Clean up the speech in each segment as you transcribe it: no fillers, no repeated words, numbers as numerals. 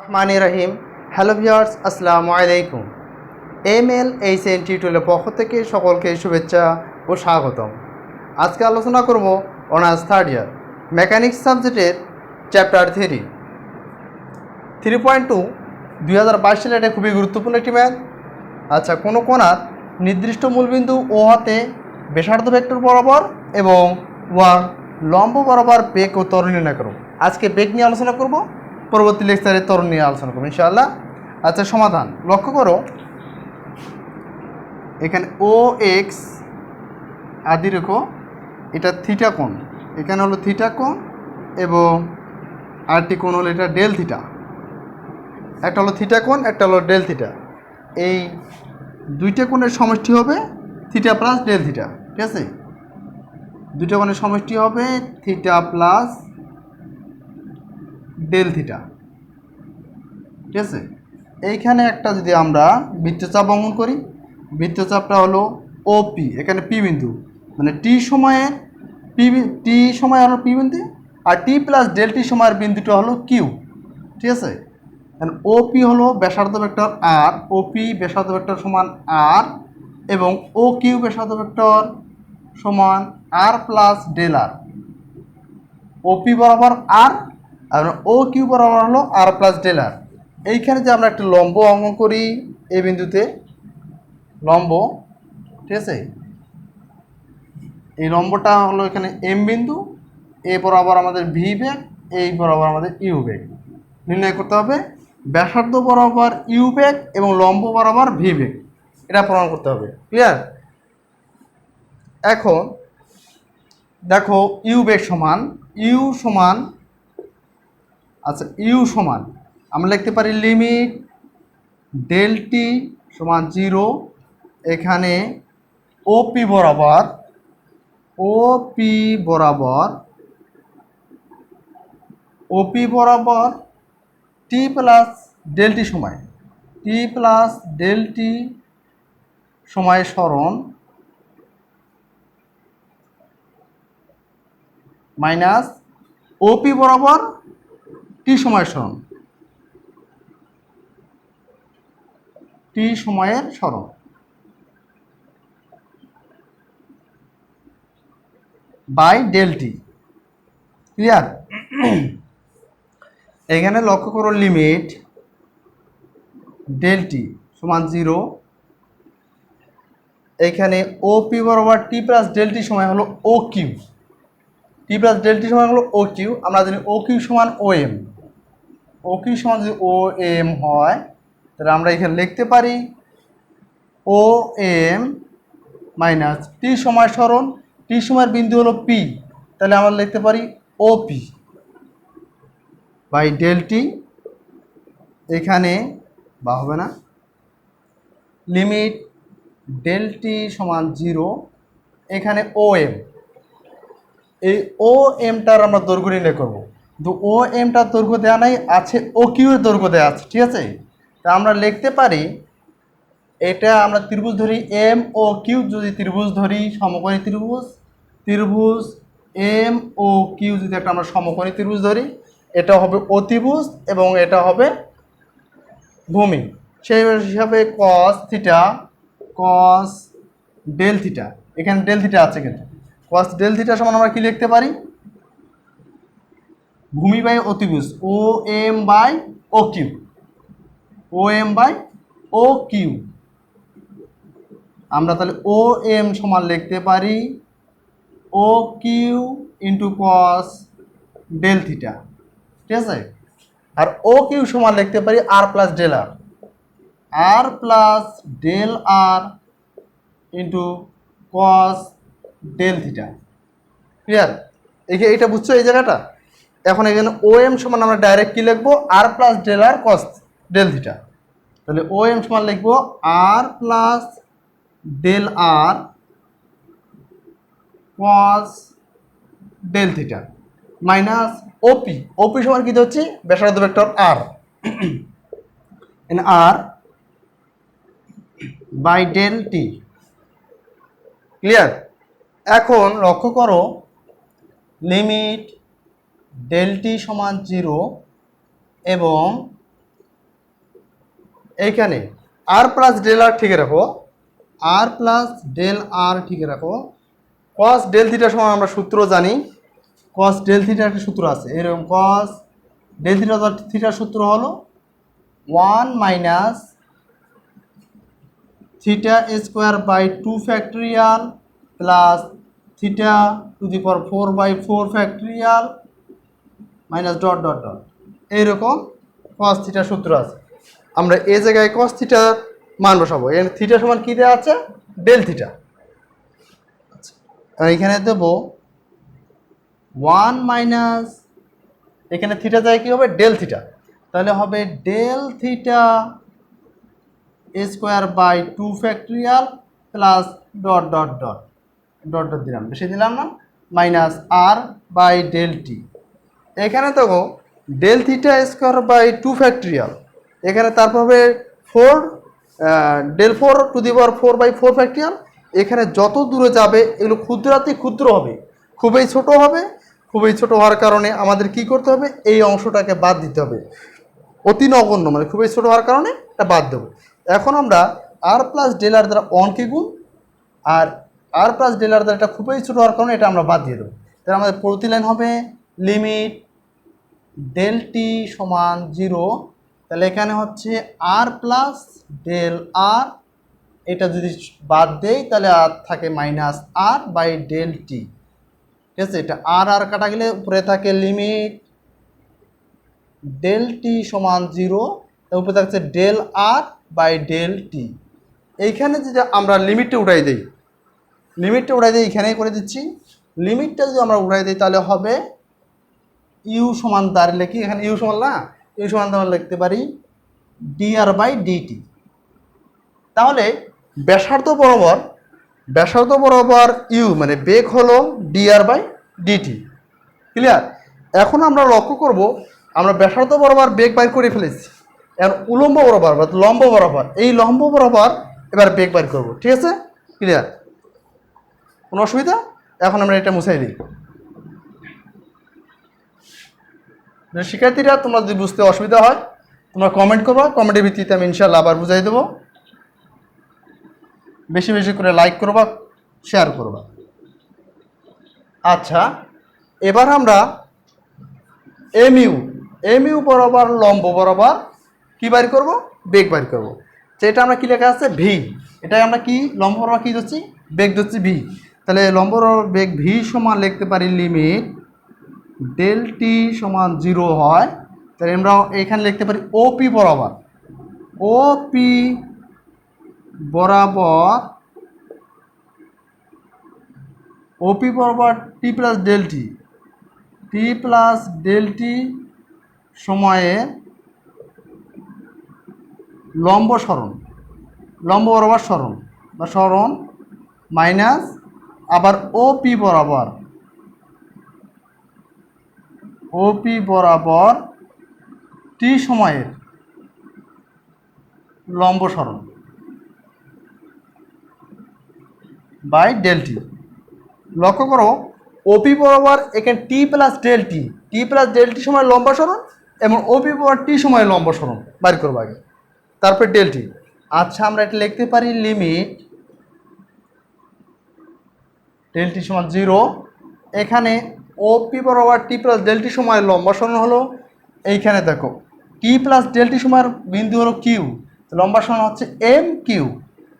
রহমানির রহিম। Hello viewers, আসসালামু আলাইকুম। MLHN টিউটোরিয়ালের পক্ষ থেকে সকলকে শুভেচ্ছা ও স্বাগতম। আজকে আলোচনা করব অনার্স থার্ড ইয়ার মেকানিক্স সাবজেক্টের চ্যাপ্টার 3.2 2022 সালে এটা খুবই গুরুত্বপূর্ণ একটি ম্যাথ। আচ্ছা, কোনো কোণার নির্দিষ্ট মূলবিন্দু ও হাতে ব্যাসার্ধ ভেক্টর বরাবর এবং ওয়াং লম্ব বরাবর বেগ ও ত্বরণ নির্ণয় করব। আজকে বেগ নিয়ে আলোচনা করব, পরবর্তী লেকচারে ত্বরণ নিয়ে আলোচনা করব ইনশাআল্লাহ। আচ্ছা, সমাধান লক্ষ্য করো, এখানে ও এক্স আদি রেখো, এটা থিটা কোণ, এখানে হলো থিটা কোণ এবং আরটি কোণ হলো এটা ডেল থিটা। একটা হলো থিটা কোণ, একটা হলো ডেল থিটা। এই দুইটা কোণের সমষ্টি হবে থিটা প্লাস ডেল থিটা, ঠিক আছে? দুইটা কোণের সমষ্টি হবে থিটা প্লাস ডেল থিটা, ঠিক আছে? এইখানে একটা যদি আমরা বৃত্তচাপ অঙ্কন করি, বৃত্তচাপটা হলো ওপি, এখানে পি বিন্দু, মানে টি সময়ে টি সময় হলো পি বিন্দু, আর টি প্লাস ডেল টি সময়ের বিন্দুটা হলো কিউ, ঠিক আছে? ওপি হলো ব্যাসার্ধ ভেক্টর আর, ওপি ব্যাসার্ধ ভেক্টর সমান আর, এবং ও কিউ ব্যাসার্ধ ভেক্টর সমান আর প্লাস ডেল আর। ওপি বরাবর আর, আর ও কিউ বরাবর হলো আর প্লাস ডেল আর। এইখানে যে আমরা একটা লম্ব অঙ্কন করি এই বিন্দুতে, লম্ব, ঠিক আছে? এই লম্বটা হলো এখানে এম বিন্দু, এ বরাবর আমাদের ভি বেগ, এই বরাবর আমাদের ইউ বেগ নির্ণয় করতে হবে। ব্যাসার্ধ বরাবর ইউ বেগ এবং লম্ব বরাবর ভি বেগ, এটা প্রমাণ করতে হবে। ক্লিয়ার? এখন দেখো, ইউ বেগ সমান ইউ সমান, আচ্ছা ইউ সমান আমরা লিখতে পারি লিমিট ডেল টি সমান 0, এখানে ওপি বরাবর টি প্লাস ডেল টি সময়, টি প্লাস ডেল টি সময় সরণ মাইনাস ওপি বরাবর টি সময় সরণ, টি সময়ের সরণ বাই ডেল টি। ক্লিয়ার? এখানে লক্ষ্য করো, লিমিট ডেল টি সমান 0, এখানে ওপি বরাবর টি প্লাস ডেল টি সময় হলো ও কিউ, টি প্লাস ডেল টি সময় হলো ও কিউ। আমরা জানি ও কিউ সমান ও এম, ও কিউ সমান যদি ও এম হয় তাহলে আমরা এখানে লিখতে পারি ও এম মাইনাস টি সময় সরণ, টি সময়ের বিন্দু হলো পি, তাহলে আমরা লিখতে পারি O P by del T. এখানে বা হবে না, লিমিট ডেল টি সমান 0, এখানে ও এম, এই ও এমটার আমরা দৈর্ঘ্য নির্ণয় করবো, কিন্তু ও এমটার দৈর্ঘ্য দেওয়া নাই, আছে ও কিউ এর দৈর্ঘ্য দেওয়া আছে, ঠিক আছে? তা আমরা লিখতে পারি, এটা আমরা ত্রিভুজ ধরি এম ও কিউ, যদি ত্রিভুজ ধরি সমকোণী ত্রিভুজ, ত্রিভুজ এম ও কিউ যদি একটা আমরা সমকোণী ত্রিভুজ ধরি, এটা হবে অতিভুজ এবং এটা হবে ভূমি। সেই হিসাবে cos theta, cos del theta, এখানে ডেল থিটা আছে, কিন্তু কস ডেল থিটা সমান আমরা কি লিখতে পারি, ভূমি বাই অতিভুজ O M by O Q, O M by O Q. আমরা তাহলে ও এম সমান লিখতে পারি O Q into cos del theta, ঠিক আছে? আর ও কিউ সমান লিখতে পারি R plus del R, R plus del R into cos del theta. Clear? এটা বুঝছো এই জায়গাটা? এখন এখানে ও এম সমান আমরা ডাইরেক্ট কি লিখবো, R plus del R cos del theta. তাহলে ও এম সমান লিখবো R plus del R cos del theta minus OP, OP সমান কি হচ্ছে ব্যাসার্ধ vector R, R by del T. Clear? এখন লক্ষ্য করো, লিমিট ডেল টি সমান 0 এবং এইখানে আর প্লাস ডেল আর ঠিক রাখো, আর প্লাস ডেল আর ঠিক রাখো। কস ডেল থিটা সমান আমরা সূত্র জানি, কস ডেল থিটার একটা সূত্র আছে এরকম, কস ডেল থিটা থিটার সূত্র হলো 1 minus theta square by 2 factorial plus theta to the power 4/4 factorial minus dot dot dot, এইরকম কস থিটার সূত্র আছে। আমরা এই জায়গায় কস থিটার মান বসাবো, এর থিটা সমান কী দেওয়া আছে, ডেল থিটা। আর এখানে দেবো 1 মাইনাস, এখানে থিটা যায় কী হবে, ডেল থিটা, তাহলে হবে del theta square by 2 factorial plus dot dot dot dot dot দিলাম, বেশি দিলাম না, minus R by del T. এখানে দেখো del theta square by 2 factorial, এখানে তারপর হবে 4 del 4 to the power 4/4 factorial. এখানে যত দূরে যাবে এগুলো ক্ষুদ্রাতি ক্ষুদ্র হবে, খুবই ছোট হবে। খুবই ছোট হওয়ার কারণে আমাদের কি করতে হবে, এই অংশটাকে বাদ দিতে হবে, অতি নগণ্য মানে খুবই ছোট হওয়ার কারণে এটা বাদ দেবো। এখন আমরা আর প্লাস ডেল আর দ্বারা অনকে গুণ, আর আর প্লাস ডেল আর দ্বারা এটা খুবই ছোট হওয়ার কারণে এটা আমরা বাদ দিয়ে দেবো। তাহলে আমাদের প্রতি লাইন হবে লিমিট ডেল টি সমান 0। তাহলে এখানে হচ্ছে আর প্লাস ডেল আর, এটা যদি বাদ দেই তাহলে আর থাকে minus R by del T. ঠিক আছে, এটা আর আর কাটা গেলে উপরে থাকে লিমিট ডেল টি সমান 0, উপরে থাকছে del R by del T. এইখানে যেটা আমরা লিমিটটা উঠাই দিই, লিমিটটা উঠাই দিই, এখানেই করে দিচ্ছি। লিমিটটা যদি আমরা উঠাই দিই তাহলে হবে ইউ সমান, দাঁড়িয়ে লিখি এখানে ইউ সমান না, ইউ সমান আমরা লিখতে পারি ডি আর বাই ডিটি। তাহলে ব্যাসার্ধ বরাবর ইউ মানে বেগ হলো D R by DT. Clear? এখন আমরা লক্ষ্য করব আমরা ব্যাসার্ধ বরাবর বেগ বাইর করে ফেলেছি, এখন উলম্ব বরাবর বা লম্ব বরাবর, এই লম্ব বরাবর এবার বেগ বাইর করব। ঠিক আছে, ক্লিয়ার? কোনো অসুবিধা? এখন আমরা এটা মুছাই দিই। শিক্ষার্থীরা তোমরা যদি বুঝতে অসুবিধা হয় তোমরা কমেন্ট করবা, কমেন্টের ভিত্তিতে আমি ইনশাআল্লাহ আবার বুঝাই দেবো। বেশি বেশি করে লাইক করবা, শেয়ার করবা। আচ্ছা, এবার আমরা এমইউ বরাবর লম্ব বরাবর কি বাইর করব, বেগ বাইর করব। যেটা আমরা কি লেখা আছে ভি, এটাই আমরা কি লম্ব বরাবর কি ধরছি, বেগ ধরছি ভি। তাহলে লম্ব বরাবর বেগ ভি সমান লিখতে পারি লিমিট ডেল টি সমান 0 হয়। তাহলে আমরা এখানে লিখতে পারি ওপি বরাবর টি প্লাস ডেল টি সময়ে লম্ব বরাবর সরণ মাইনাস আবার ওপি বরাবর টি সময়ের লম্ব সরণ বাই ডেল টি। লক্ষ্য করো ওপি বরাবর এখানে টি প্লাস ডেল টি সময় লম্ব সরণ এবং ওপি বরাবর টি সময় লম্ব সরণ বাইর করবো আগে, তারপর ডেল টি। আচ্ছা, আমরা এটা লিখতে পারি লিমিট ডেল টি সমান 0। এখানে ওপি বরাবর টি প্লাস ডেল টি সময় লম্ব সরণ হলো, এইখানে দেখো টি প্লাস ডেল টি সময়ের বিন্দু হলো কিউ, লম্ব সরণ হচ্ছে এম কিউ।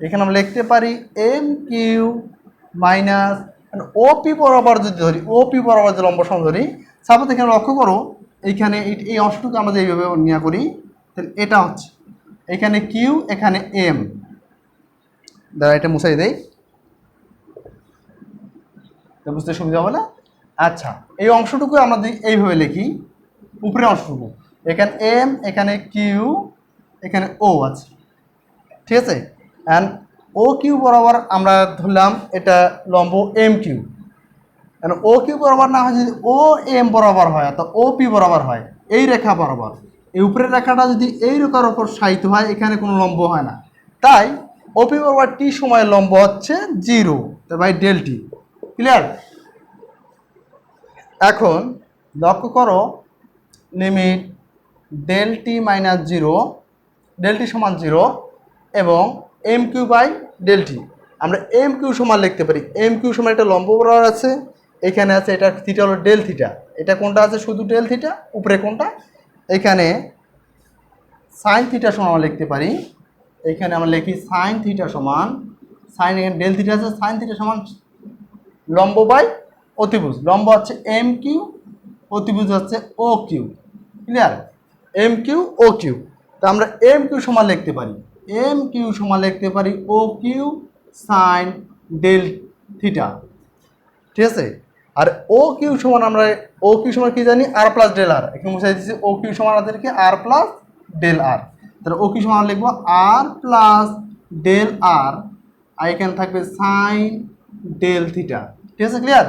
এখানে আমরা লিখতে পারি এম কিউ মাইনাস ওপি বরাবর যদি ধরি, ওপি বরাবর যে লম্ব সরণ ধরি, সাপোজ এখানে লক্ষ্য করো এইখানে এই অংশটুকু আমরা এইভাবে নেওয়া করি, তাহলে এটা হচ্ছে এখানে কিউ এখানে এম, দাঁড়া এটা মুছাই দেই, বুঝতে সুবিধা হবে না। আচ্ছা, এই অংশটুকু আমরা এইভাবে লিখি, উপরের অংশটুকু এখানে এম এখানে কিউ এখানে ও আছে। ঠিক আছে, অ্যান্ড ও কিউ বরাবর আমরা ধরলাম এটা লম্ব এম কিউ, ও কিউ বরাবর না হয় যদি ও এম বরাবর হয় অর্থাৎ ও পি বরাবর হয়, এই রেখা বরাবর, এই উপরের রেখাটা যদি এই রেখার ওপর সাহিত্য হয় এখানে কোনো লম্ব হয় না, তাই ওপি বরাবর টি সময় লম্ব হচ্ছে 0 বাই ডেল টি। ক্লিয়ার? এখন লক্ষ্য করো limit del T minus 0 del T সমান 0 এবং M Q by del T. আমরা এম কিউ সমান লিখতে পারি, এম কিউ সমান একটা লম্ব বরাবর আছে, এখানে আছে এটা থিটা হলো ডেল থিটা, এটা কোনটা আছে শুধু ডেল থিটা, উপরে কোনটা, এখানে সাইন থিটা সমান লিখতে পারি, এখানে আমরা লিখি সাইন থিটা সমান, সাইন এখানে ডেল থিটা আছে, সাইন থিটা সমান লম্ব বাই অতিভুজ, লম্ব হচ্ছে এম কিউ, অতিভুজ হচ্ছে O Q. Clear? M Q O Q, তা আমরা এম কিউ সমান লিখতে পারি, এম কিউ সমান লিখতে পারি O Q sign del theta. ঠিক আছে? আর ও কিউ সমান আমরা ও কিউ সমান কি জানি, আর প্লাস ডেল আর, এখানে মুছে দিচ্ছি ও কিউ সমান আমাদেরকে আর প্লাস ডেল আর, তাহলে ও কিউ সমান লিখবো আর প্লাস ডেল আর, আর এখানে থাকবে সাইন ডেল থিটা। ঠিক আছে? ক্লিয়ার?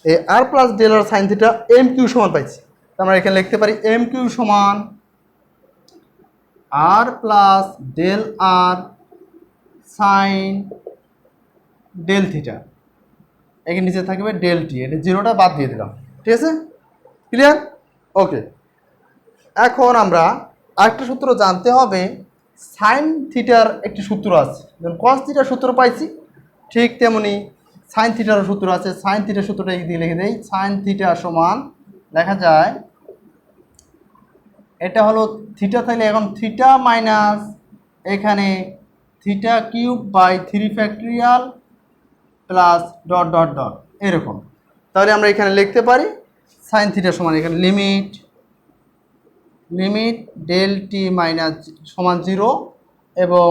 এই আর প্লাস ডেল আর সাইন থিটা এম কিউ সমান পাইছি, আমরা এখানে লিখতে পারি এম কিউ সমান আর প্লাস ডেল আর সাইন ডেল থিটা, এখানে নিচে থাকবে ডেল টি, এটা জিরোটা বাদ দিয়ে দিলাম। ঠিক আছে? ক্লিয়ার? ওকে, এখন আমরা আরেকটা সূত্র জানতে হবে, সাইন থিটার একটি সূত্র আছে, যেমন কস থিটার সূত্র পাইছি ঠিক তেমনি সাইন থিটারও সূত্র আছে। সাইন থিটার সূত্রটা দিয়ে লিখে দেই, সাইন থিটা সমান লেখা যায়, এটা হলো থিটা থাকলে এখন থিটা মাইনাস এখানে theta cube by 3 factorial plus dot dot dot এরকম। তাহলে আমরা এখানে লিখতে পারি সাইন থিটা সমান এখানে লিমিট ডেল টি মাইনাস সমান 0 এবং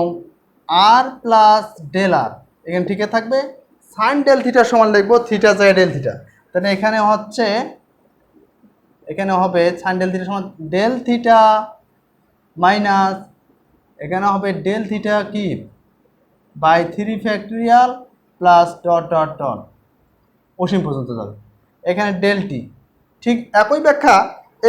আর প্লাস ডেল আর, এখানে ঠিকই থাকবে। সাইন ডেল থিটা সমান লিখবো থিটা যায় ডেল থিটা, তাহলে এখানে হচ্ছে, এখানে হবে সাইন ডেল থিটা সমান ডেল থিটা মাইনাস এখানে হবে ডেল থিটা কি by 3 factorial plus dot dot dot অসীম পর্যন্ত যাবে, এখানে ডেল টি। ঠিক একই ব্যাখ্যা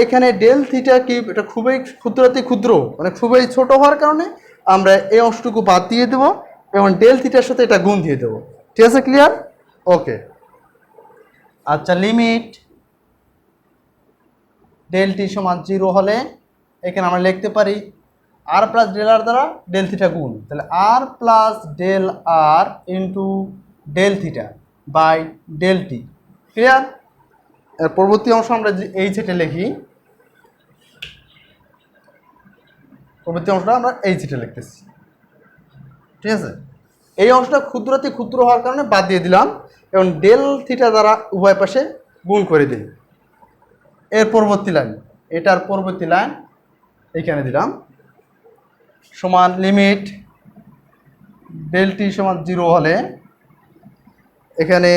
এখানে ডেল থিটা কিউব, এটা খুবই ক্ষুদ্রাতি ক্ষুদ্র, মানে খুবই ছোট হওয়ার কারণে আমরা এই অংশটুকু বাদ দিয়ে দেবো এবং ডেল থিটার সাথে এটা গুণ দিয়ে দেবো। ঠিক আছে? ক্লিয়ার? ওকে, আচ্ছা, লিমিট ডেল টি সমান 0 হলে এখানে আমরা লিখতে পারি আর প্লাস ডেল আর দ্বারা ডেল থিটা গুণ, তাহলে R plus del R into del theta by del T. Clear? এর পরবর্তী অংশ আমরা এই সেটে লিখি, পরবর্তী অংশটা আমরা এই সেটে লিখতেছি। ঠিক আছে? এই অংশটা ক্ষুদ্রাতি ক্ষুদ্র হওয়ার কারণে বাদ দিয়ে দিলাম এবং ডেল থিটা দ্বারা উভয় পাশে গুণ করে দিই। এর পরবর্তী লাইন, এটার পরবর্তী লাইন এইখানে দিলাম, সমান লিমিট ডেল টি সমান 0 হলে এখানে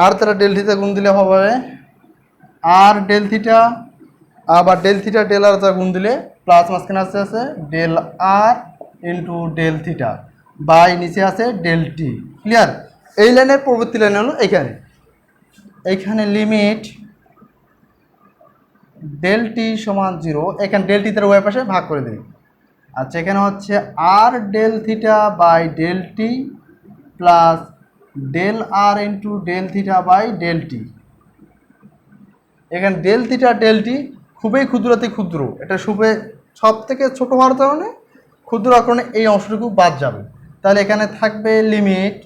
আর দ্বারা ডেল থিটা গুণ দিলে হবে আর ডেল থিটা, আবার ডেল থিটা ডেল আর দ্বারা গুণ দিলে প্লাস মাঝখানে আছে আছে del R into del theta by নিচে আছে ডেল টি। ক্লিয়ার? এই লাইনের পরবর্তী লাইন হলো এখানে, এইখানে লিমিট ডেল টি সমান 0, এখানে ডেল টি তার উভয় পাশে ভাগ করে দিই। আচ্ছা, এখানে হচ্ছে R del theta by del T plus del R into del theta by del T. এখানে ডেল থিটা ডেল টি খুবই ক্ষুদ্রাতি ক্ষুদ্র, এটা সব থেকে ছোট হওয়ার কারণে ক্ষুদ্র কারণে এই অংশটুকু বাদ যাবে। তাহলে এখানে থাকবে লিমিট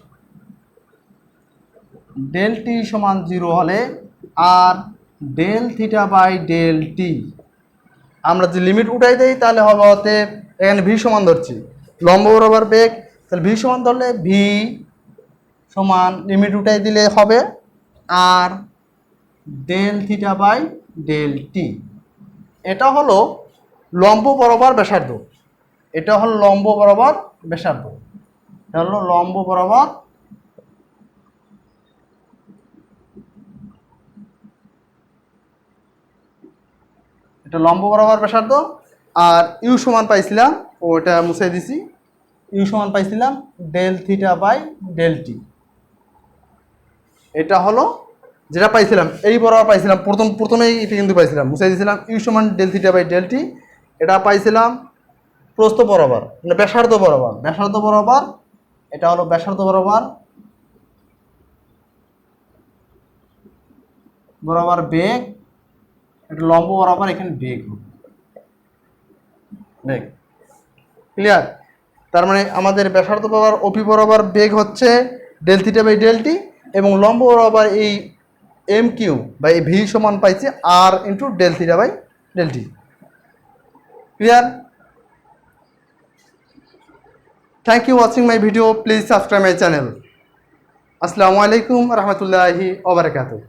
ডেল টি সমান 0 হলে R del theta by del T, আমরা যে লিমিট উঠাই দেই তাহলে হবে হতে এখানে ভি সমান ধরছি লম্ব বরাবর বেগ, তাহলে ভি সমান ধরলে ভি সমান লিমিট উঠাই দিলে হবে R del theta by del T. এটা হলো লম্ব বরাবর ব্যাসার্ধ, এটা হলো লম্ব বরাবর ব্যাসার্ধ, এটা হলো লম্ব বরাবর এটা লম্ব বরাবর ব্যাসার্ধ। আর ইউ সমান পাইছিলাম, ওটা মুছে দিছি, ইউ সমান পাইছিলাম del theta by del T. এটা হলো যেটা পাইছিলাম এই বরাবর পাইছিলাম, প্রথমেই এটা কিন্তু পাইছিলাম, মুছে দিয়েছিলাম ইউ সমান del theta by del T. এটা পাইছিলাম প্রস্থ বরাবর, মানে ব্যাসার্ধ বরাবর, ব্যাসার্ধ বরাবর, এটা হলো ব্যাসার্ধ বরাবর বরাবর বেগ, এটা লম্ব বরাবর এখানে বেগ বেগ ক্লিয়ার? তার মানে আমাদের ব্যাসার্ধ বরাবর ওপি বরাবর বেগ হচ্ছে del theta by del T, এবং লম্ব বরাবর এই এম কিউ বা এই ভি সমান পাইছি R into del theta by del T. Clear? Thank you watching my video, please subscribe my channel. আসসালামু আলাইকুম রহমতুল্লাহি ওয়া বারাকাতুহু।